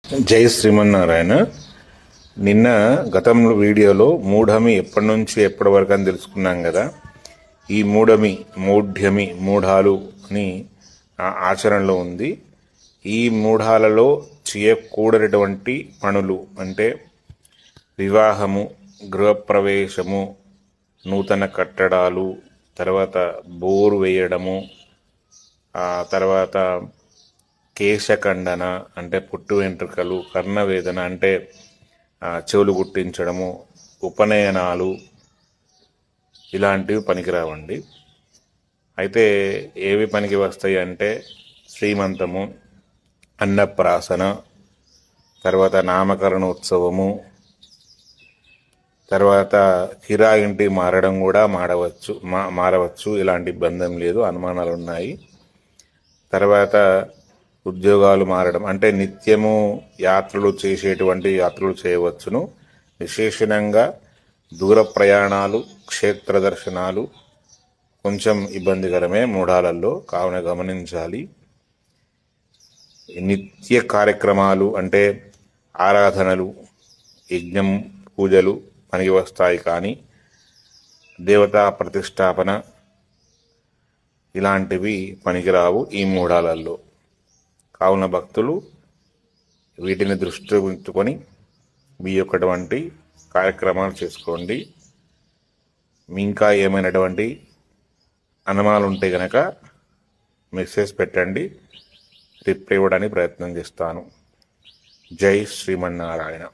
జై శ్రీమన్నారాయణ. నిన్న గతంలో వీడియోలో మూఢమి ఎప్పటి నుంచి ఎప్పటి వరకు అని తెలుసుకున్నాం కదా. ఈ మూఢ్యమి మూఢాలు అని ఆచరణలో ఉంది. ఈ మూఢాలలో చేయకూడనటువంటి పనులు అంటే వివాహము, గృహప్రవేశము, నూతన కట్టడాలు, తర్వాత బోరు వేయడము, తర్వాత కేశఖండన అంటే పుట్టు వెంట్రుకలు, కర్ణవేదన అంటే చెవులు గుట్టించడము, ఉపనయనాలు ఇలాంటివి పనికిరావండి. అయితే ఏవి పనికి వస్తాయి అంటే శ్రీమంతము, అన్నప్రాసన, తర్వాత నామకరణోత్సవము, తర్వాత కిరాయింటి మారడం కూడా మారవచ్చు. ఇలాంటి ఇబ్బంది లేదు, అనుమానాలు ఉన్నాయి. తర్వాత ఉద్యోగాలు మారడం అంటే నిత్యము యాత్రలు చేసేటువంటి యాత్రలు చేయవచ్చును. విశేషణంగా దూర ప్రయాణాలు, క్షేత్ర దర్శనాలు కొంచెం ఇబ్బందికరమే మూఢాలలో, కావున గమనించాలి. నిత్య కార్యక్రమాలు అంటే ఆరాధనలు, యజ్ఞం, పూజలు పనికి వస్తాయి, కానీ దేవతా ప్రతిష్టాపన ఇలాంటివి పనికిరావు ఈ మూఢాలలో. కావున భక్తులు వీటిని దృష్టిలో ఉంచుకొని మీ యొక్కటువంటి కార్యక్రమాలు చేసుకోండి. మీ ఇంకా ఏమైనటువంటి అనుమానాలు ఉంటే కనుక మెసేజ్ పెట్టండి, రిప్లై ఇవ్వడానికి ప్రయత్నం చేస్తాను. జై శ్రీమన్నారాయణ.